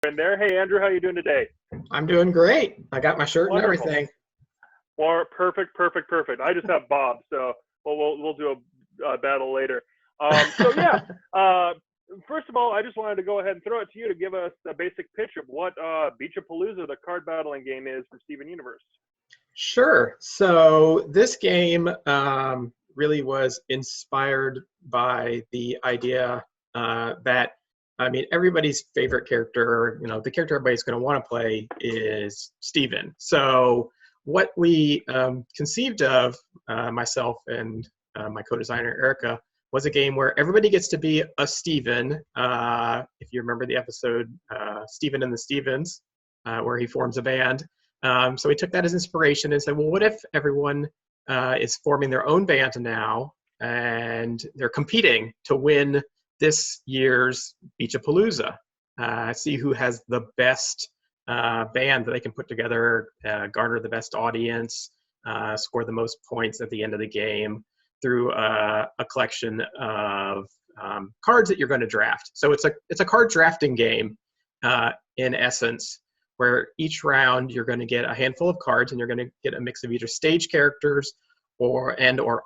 in there. Hey, Andrew, how you doing today? I'm doing great. I got my shirt and Wonderful. everything. Well, perfect. I just have Bob, so we'll do a battle later. So yeah, uh, first of all, I just wanted to go ahead and throw it to you to give us a basic pitch of what Beach-A-Palooza, the card battling game, is for Steven Universe. Sure. So this game really was inspired by the idea that, I mean, everybody's favorite character, the character everybody's going to want to play is Steven. So what we conceived of, myself and my co-designer Erica, was a game where everybody gets to be a Steven. If you remember the episode Steven and the Stevens, where he forms a band. So we took that as inspiration and said, well, what if everyone is forming their own band now and they're competing to win this year's Beach-A-Palooza? See who has the best band that they can put together, garner the best audience, score the most points at the end of the game through a collection of cards that you're going to draft. So it's a card drafting game in essence, where each round you're going to get a handful of cards and you're going to get a mix of either stage characters or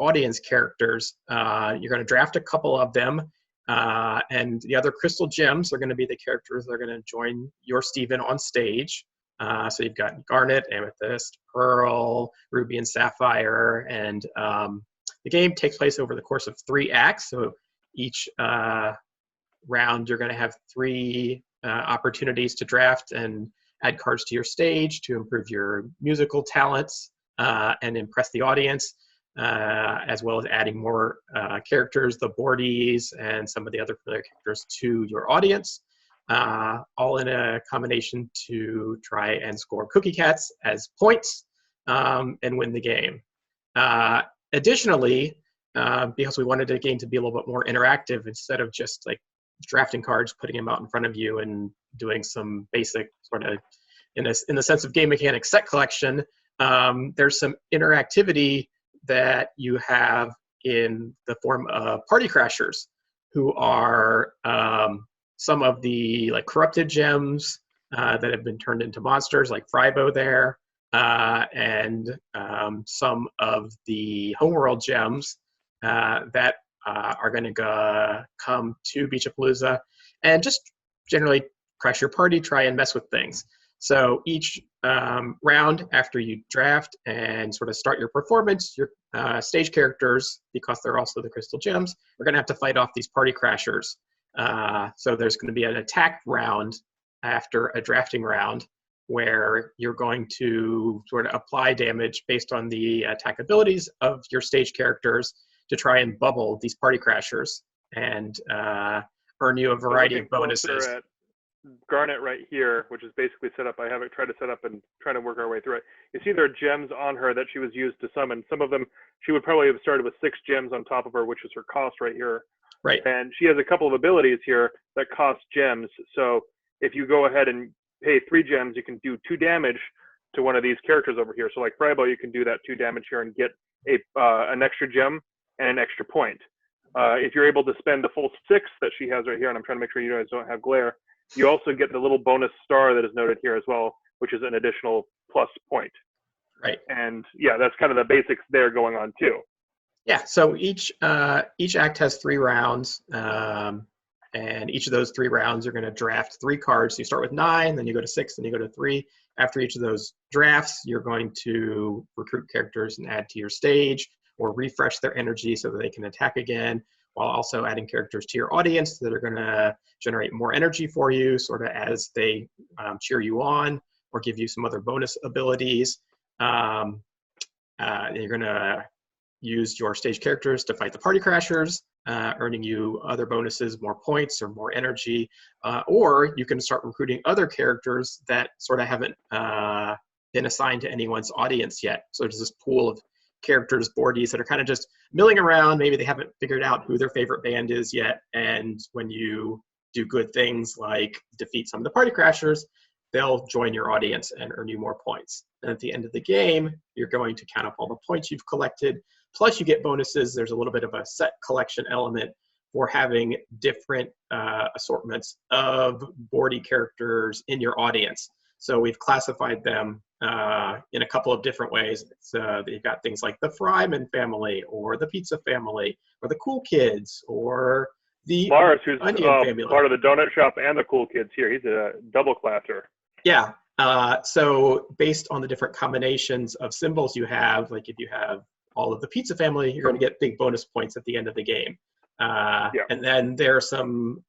audience characters. You're going to draft a couple of them, and the other crystal gems are going to be the characters that are going to join your Steven on stage. So you've got Garnet, Amethyst, Pearl, Ruby, and Sapphire, and the game takes place over the course of 3 acts. So each round you're going to have 3 opportunities to draft and add cards to your stage to improve your musical talents and impress the audience, as well as adding more characters, the boardies, and some of the other familiar characters to your audience, all in a combination to try and score cookie cats as points and win the game. Additionally, because we wanted the game to be a little bit more interactive, instead of just like drafting cards, putting them out in front of you and doing some basic sort of, in the sense of game mechanics, set collection, there's some interactivity that you have in the form of party crashers, who are some of the corrupted gems that have been turned into monsters, like Frybo there, and some of the homeworld gems that are going to come to Beach-A-Palooza and just generally crash your party, try and mess with things. So each round after you draft and sort of start your performance, your stage characters, because they're also the crystal gems, are going to have to fight off these party crashers. So there's going to be an attack round after a drafting round, where you're going to sort of apply damage based on the attack abilities of your stage characters to try and bubble these party crashers and earn you a variety of bonuses. At Garnet right here, which is basically set up. I have it tried to set up and trying to work our way through it. You see there are gems on her that she was used to summon. Some of them, she would probably have started with 6 gems on top of her, which is her cost right here. Right. And she has a couple of abilities here that cost gems. So if you go ahead and pay 3 gems, you can do 2 damage to one of these characters over here. So like Frybo, you can do that 2 damage here and get an extra gem and an extra point. If you're able to spend the full 6 that she has right here, and I'm trying to make sure you guys don't have glare, you also get the little bonus star that is noted here as well, which is an additional plus point. Right. And yeah, that's kind of the basics there going on too. Yeah, so each act has 3 rounds, and each of those 3 rounds you're going to draft 3 cards. So you start with 9, then you go to 6, then you go to 3. After each of those drafts, you're going to recruit characters and add to your stage, or refresh their energy so that they can attack again, while also adding characters to your audience that are going to generate more energy for you, sort of as they cheer you on or give you some other bonus abilities. You're going to use your stage characters to fight the party crashers, earning you other bonuses, more points or more energy, or you can start recruiting other characters that sort of haven't been assigned to anyone's audience yet. So there's this pool of characters, boardies, that are kind of just milling around. Maybe they haven't figured out who their favorite band is yet, and when you do good things like defeat some of the party crashers, they'll join your audience and earn you more points. And at the end of the game, you're going to count up all the points you've collected, plus you get bonuses. There's a little bit of a set collection element for having different assortments of boardy characters in your audience. So we've classified them in a couple of different ways. So you've got things like the Fryman family, or the Pizza family, or the Cool Kids, or the Lars, who's Onion family. part of the donut shop and the Cool Kids here. He's a double classer. Yeah. So based on the different combinations of symbols you have, like if you have all of the Pizza family, you're going to get big bonus points at the end of the game. And then there are some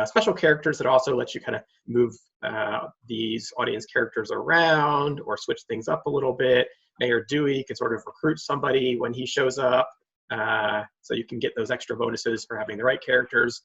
special characters that also let you kind of move these audience characters around or switch things up a little bit. Mayor Dewey can sort of recruit somebody when he shows up, so you can get those extra bonuses for having the right characters.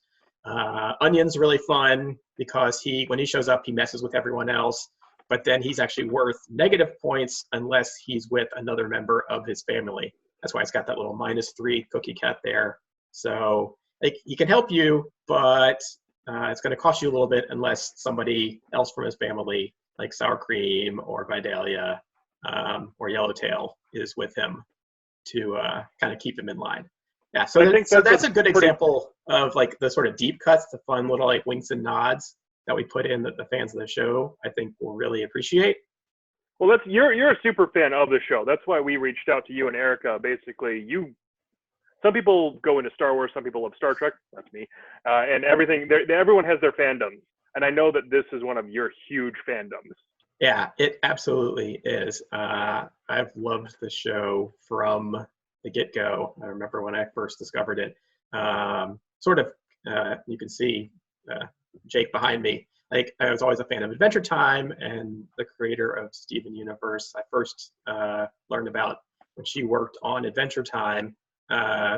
Onion's really fun because when he shows up, he messes with everyone else, but then he's actually worth negative points unless he's with another member of his family. That's why it's got that little -3 cookie cat there. So he can help you, but it's going to cost you a little bit unless somebody else from his family, like Sour Cream or Vidalia or Yellowtail, is with him to kind of keep him in line. Yeah, so that's a good example of like the sort of deep cuts, the fun little like winks and nods that we put in that the fans of the show, I think, will really appreciate. Well, you're a super fan of the show. That's why we reached out to you and Erica. Basically, some people go into Star Wars, some people love Star Trek. That's me, and everything. Everyone has their fandoms, and I know that this is one of your huge fandoms. Yeah, it absolutely is. I've loved the show from the get-go. I remember when I first discovered it. You can see Jake behind me. Like, I was always a fan of Adventure Time and the creator of Steven Universe. I first learned about when she worked on Adventure Time.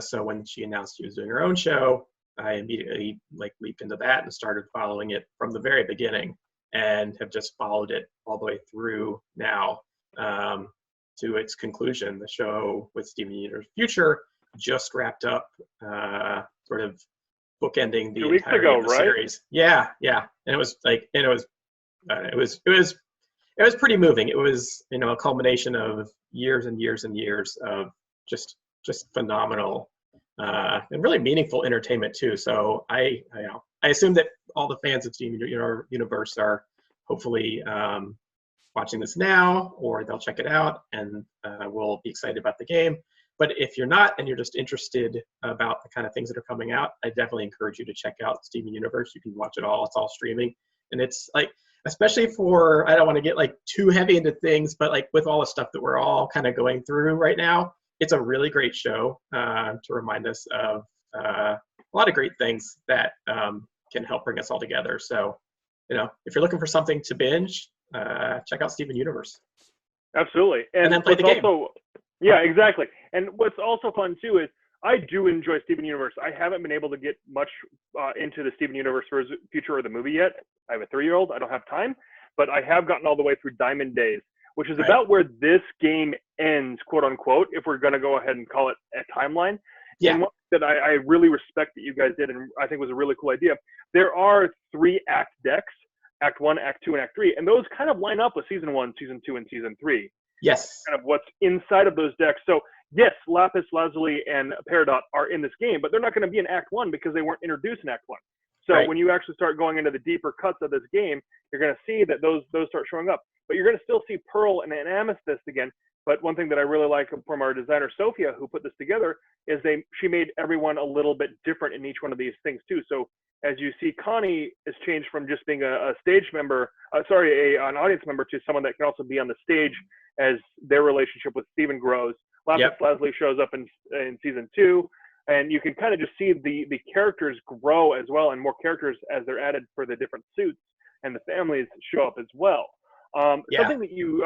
So when she announced she was doing her own show, I immediately leaped into that and started following it from the very beginning, and have just followed it all the way through now to its conclusion. The show with Steven Universe Future just wrapped up, sort of bookending the entirety of the series. Yeah, and it was it was pretty moving. It was a culmination of years and years and years of just phenomenal and really meaningful entertainment too. So I assume that all the fans of Steven Universe are hopefully watching this now, or they'll check it out and will be excited about the game. But if you're not and you're just interested about the kind of things that are coming out, I definitely encourage you to check out Steven Universe. You can watch it all. It's all streaming. And it's like, especially for, I don't want to get like too heavy into things, but like with all the stuff that we're all kind of going through right now, it's a really great show to remind us of a lot of great things that can help bring us all together. So, if you're looking for something to binge, check out Steven Universe. Absolutely. And then play the game. Yeah, exactly. And what's also fun too is I do enjoy Steven Universe. I haven't been able to get much into the Steven Universe Future or the movie yet. I have a 3-year-old. I don't have time, but I have gotten all the way through Diamond Days, which is about where this game ends, quote unquote, if we're going to go ahead and call it a timeline. Yeah. And one that I really respect that you guys did, and I think was a really cool idea. There are 3 act decks, Act 1, Act 2, and Act 3, and those kind of line up with Season 1, Season 2, and Season 3. Yes. Kind of what's inside of those decks. So yes, Lapis Lazuli and Peridot are in this game, but they're not going to be in Act 1 because they weren't introduced in Act 1. So when you actually start going into the deeper cuts of this game, you're going to see that those start showing up. But you're going to still see Pearl and Amethyst again. But one thing that I really like from our designer, Sophia, who put this together, is she made everyone a little bit different in each one of these things too. So as you see, Connie is changed from just being a stage member, an audience member, to someone that can also be on the stage as their relationship with Steven grows. Lapis Lazuli shows up in Season 2, and you can kind of just see the characters grow as well, and more characters as they're added for the different suits, and the families show up as well. Something that you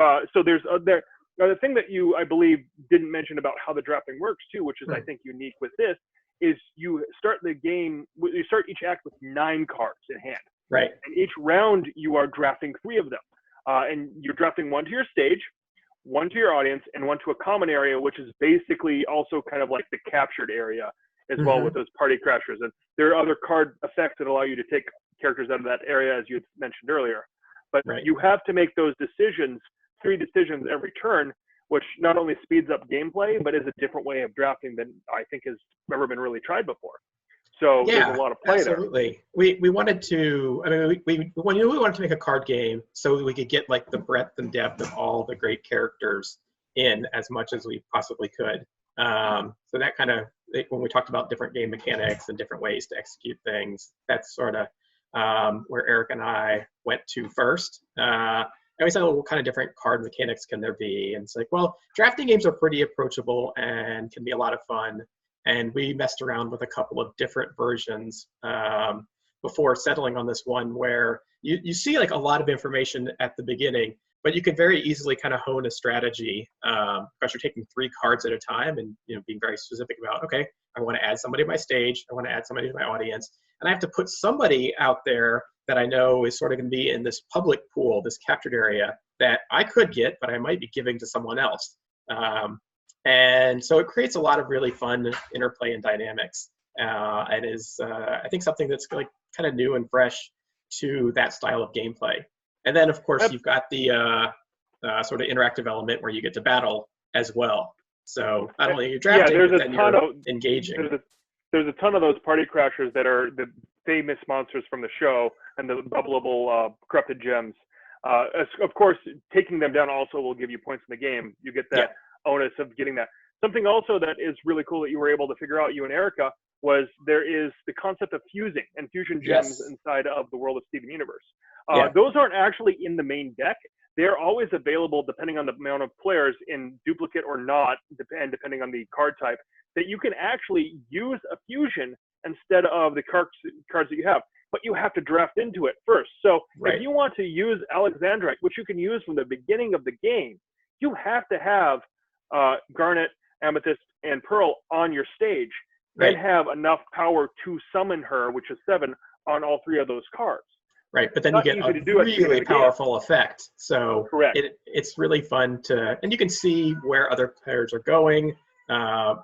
the thing that you, I believe, didn't mention about how the drafting works too, which is I think unique with this, is you start each act with 9 cards in hand. Right. And each round you are drafting 3 of them. And you're drafting 1 to your stage, 1 to your audience, and 1 to a common area, which is basically also kind of like the captured area as well with those party crashers. And there are other card effects that allow you to take characters out of that area, as you mentioned earlier. But you have to make those decisions, 3 decisions every turn, which not only speeds up gameplay, but is a different way of drafting than I think has ever been really tried before. So there's a Yeah, lot of play there. absolutely. We wanted to, I mean, we wanted to make a card game so we could get like the breadth and depth of all the great characters in as much as we possibly could. So that kind of, when we talked about different game mechanics and different ways to execute things, that's sort of where Eric and I went to first. And we said, well, what kind of different card mechanics can there be? And it's like, well, drafting games are pretty approachable and can be a lot of fun. And we messed around with a couple of different versions before settling on this one where you see like a lot of information at the beginning, but you can very easily kind of hone a strategy because you're taking 3 cards at a time and being very specific about, okay, I want to add somebody to my stage, I want to add somebody to my audience, and I have to put somebody out there that I know is sort of going to be in this public pool, this captured area that I could get, but I might be giving to someone else. And so it creates a lot of really fun interplay and dynamics. And is, I think, something that's like kind of new and fresh to that style of gameplay. And then, of course, you've got the sort of interactive element where you get to battle as well. So not only are you drafting, but then you're engaging. There's a ton of those party crashers that are the famous monsters from the show and the bubbleable corrupted gems. Of course, taking them down also will give you points in the game. You get that onus of getting that. Something also that is really cool that you were able to figure out, you and Erica, was there is the concept of fusing and fusion gems inside of the world of Steven Universe. Those aren't actually in the main deck. They're always available depending on the amount of players in duplicate or not, and depending on the card type, that you can actually use a fusion instead of the cards that you have. But you have to draft into it first. So if you want to use Alexandrite, which you can use from the beginning of the game, you have to have Garnet, Amethyst, and Pearl on your stage and have enough power to summon her, which is 7, on all 3 of those cards. Right, but then you get a really powerful effect. So it's really fun to, and you can see where other players are going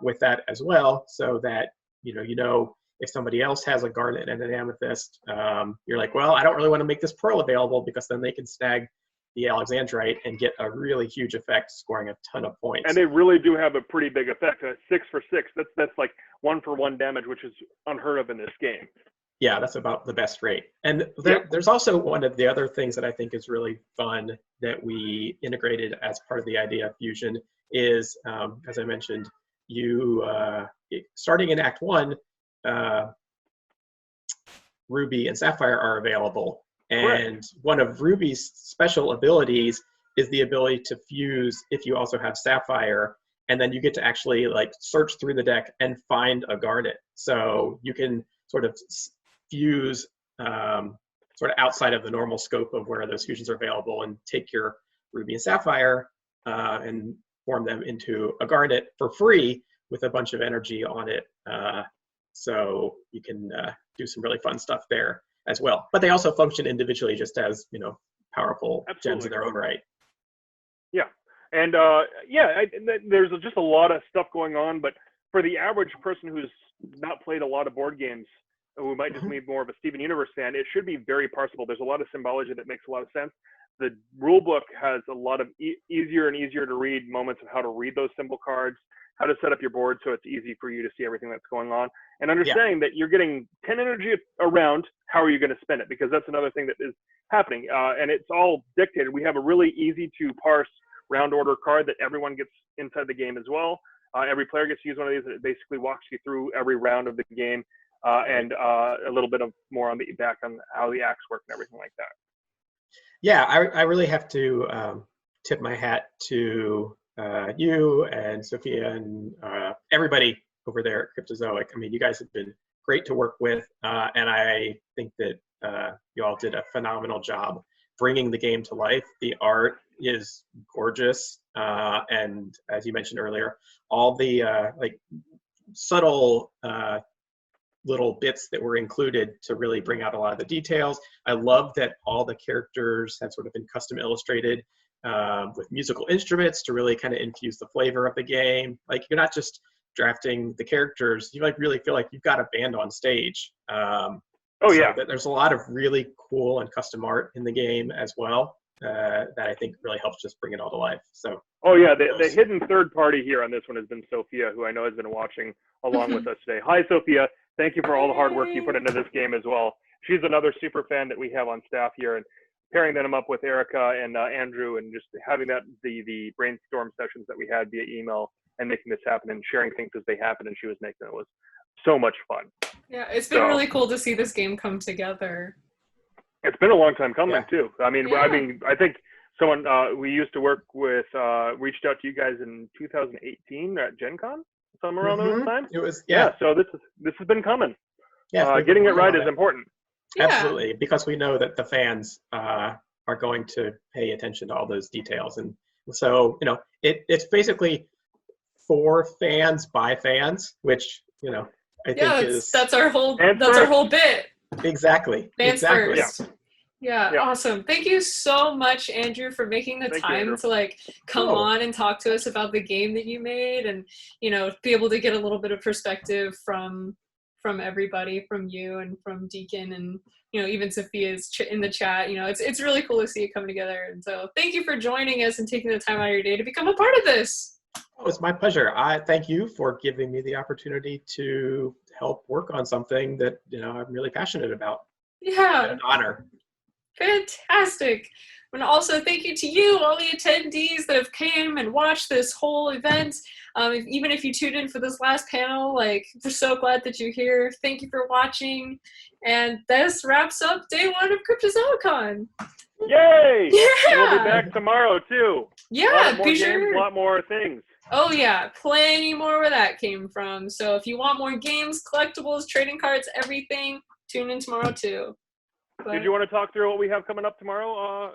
with that as well, so that you know if somebody else has a Garnet and an Amethyst, you're like, well, I don't really want to make this Pearl available because then they can snag the Alexandrite and get a really huge effect, scoring a ton of points. And they really do have a pretty big effect. 6 for 6. That's like 1-for-1 damage, which is unheard of in this game. Yeah, that's about the best rate. And there's also one of the other things that I think is really fun that we integrated as part of the idea of fusion is, as I mentioned, you starting in Act 1, Ruby and Sapphire are available. And one of Ruby's special abilities is the ability to fuse if you also have Sapphire, and then you get to actually like search through the deck and find a Garnet. So you can sort of fuse sort of outside of the normal scope of where those fusions are available and take your Ruby and Sapphire and form them into a Garnet for free with a bunch of energy on it. So you can do some really fun stuff there as well. But they also function individually just as, powerful gems in their own right. Yeah. And there's just a lot of stuff going on, but for the average person who's not played a lot of board games, who might just be more of a Steven Universe fan, it should be very parsable. There's a lot of symbology that makes a lot of sense. The rule book has a lot of easier and easier to read moments of how to read those symbol cards, how to set up your board so it's easy for you to see everything that's going on, and understanding that you're getting 10 energy around, how are you going to spend it? Because that's another thing that is happening, and it's all dictated. We have a really easy to parse round order card that everyone gets inside the game as well. Every player gets to use one of these, and it basically walks you through every round of the game, and a little bit of more on the back on how the acts work and everything like that. Yeah, I really have to tip my hat to you and Sophia and everybody over there at Cryptozoic. I mean, you guys have been great to work with, and I think that you all did a phenomenal job bringing the game to life. The art is gorgeous, and as you mentioned earlier, all the like subtle little bits that were included to really bring out a lot of the details. I love that all the characters have sort of been custom illustrated with musical instruments to really kind of infuse the flavor of the game. Like, you're not just drafting the characters, you like really feel like you've got a band on stage. There's a lot of really cool and custom art in the game as well that I think really helps just bring it all to life. So the hidden third party here on this one has been Sophia, who I know has been watching along with us today. Hi, Sophia. Thank you for all the hard work you put into this game as well. She's another super fan that we have on staff here, and pairing them up with Erica and Andrew, and just having the brainstorm sessions that we had via email and making this happen and sharing things as they happen, and she was making it was so much fun. Yeah, it's been really cool to see this game come together. It's been a long time coming too. I mean, Yeah. I think someone we used to work with reached out to you guys in 2018 at Gen Con, somewhere around those times. It was So this has been coming. Yeah, getting it right is important. Yeah. Absolutely, because we know that the fans are going to pay attention to all those details, and so it's basically for fans by fans, which I think is that's our whole bit. Exactly. Fans exactly. first. Yeah, awesome. Thank you so much, Andrew, for making the time to come on and talk to us about the game that you made, and be able to get a little bit of perspective from everybody, from you and from Dekan, and even Sophia's in the chat. It's really cool to see it come together. And so thank you for joining us and taking the time out of your day to become a part of this. Oh, it's my pleasure. I thank you for giving me the opportunity to help work on something that I'm really passionate about. Yeah. It's an honor. Fantastic. And also thank you to you, all the attendees that have came and watched this whole event. Even if you tuned in for this last panel, we're so glad that you're here. Thank you for watching. And this wraps up day 1 of Cryptozoic. Yay! Yeah! And we'll be back tomorrow too. Yeah, be sure. A lot more things. Oh yeah, plenty more where that came from. So if you want more games, collectibles, trading cards, everything, tune in tomorrow too. Did you want to talk through what we have coming up tomorrow,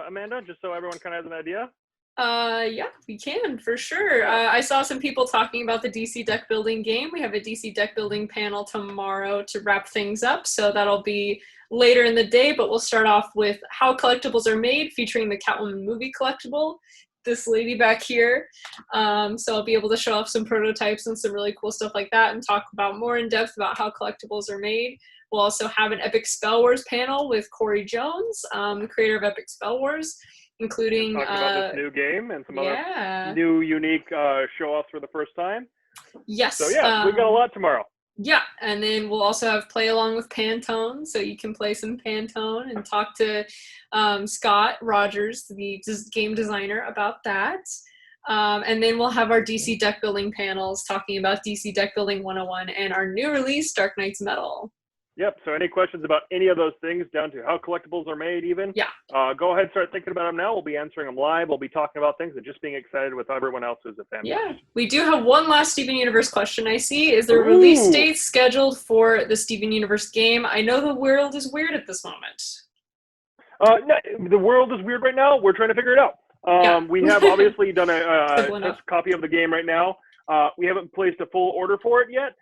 Amanda, just so everyone kind of has an idea? Yeah, we can, for sure. I saw some people talking about the DC deck building game. We have a DC deck building panel tomorrow to wrap things up, so that'll be later in the day, but we'll start off with how collectibles are made, featuring the Catwoman movie collectible, this lady back here. So I'll be able to show off some prototypes and some really cool stuff like that and talk about more in depth about how collectibles are made. We'll also have an Epic Spell Wars panel with Corey Jones, the creator of Epic Spell Wars, including talking about this new game and some other new unique show-offs for the first time. Yes. So yeah, we got a lot tomorrow. Yeah, and then we'll also have play along with Pantone, so you can play some Pantone and talk to Scott Rogers, the game designer, about that. And then we'll have our DC deck building panels talking about DC Deck Building 101 and our new release, Dark Knight's Metal. Yep, so any questions about any of those things, down to how collectibles are made even, go ahead and start thinking about them now. We'll be answering them live. We'll be talking about things and just being excited with everyone else who's a fan. Yeah, we do have one last Steven Universe question I see. Is there a release date scheduled for the Steven Universe game? I know the world is weird at this moment. No, the world is weird right now. We're trying to figure it out. We have obviously done a test copy of the game right now. We haven't placed a full order for it yet,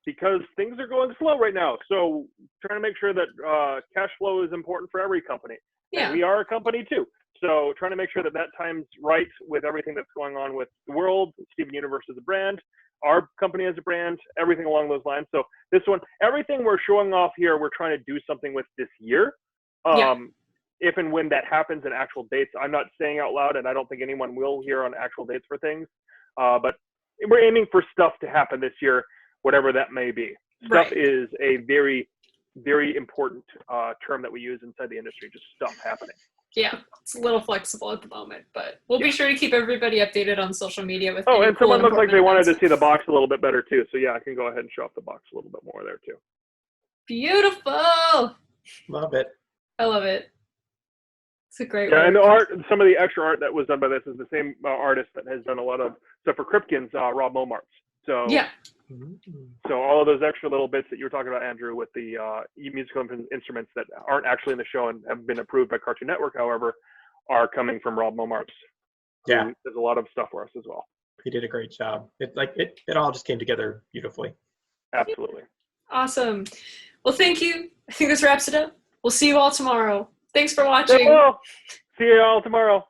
because things are going slow right now. So trying to make sure that cash flow is important for every company. Yeah. And we are a company too. So trying to make sure that time's right with everything that's going on with the world, Steven Universe as a brand, our company as a brand, everything along those lines. So this one, everything we're showing off here, we're trying to do something with this year. If and when that happens in actual dates, I'm not saying out loud, and I don't think anyone will hear on actual dates for things. But we're aiming for stuff to happen this year, whatever that may be. Stuff is a very, very important term that we use inside the industry, just stuff happening. Yeah, it's a little flexible at the moment, but we'll be sure to keep everybody updated on social media with and cool someone looked like they wanted to see the box a little bit better too. So yeah, I can go ahead and show off the box a little bit more there too. Beautiful. Love it. I love it. It's a great work. And the art, some of the extra art that was done by this is the same artist that has done a lot of stuff for Kripken's, Rob Momarts. So So all of those extra little bits that you were talking about, Andrew, with the musical instruments that aren't actually in the show and have been approved by Cartoon Network, however, are coming from Rob Momarts. Yeah, there's a lot of stuff for us as well. He did a great job. It all just came together beautifully. Absolutely. Awesome. Well, thank you. I think this wraps it up. We'll see you all tomorrow. Thanks for watching. See you all tomorrow.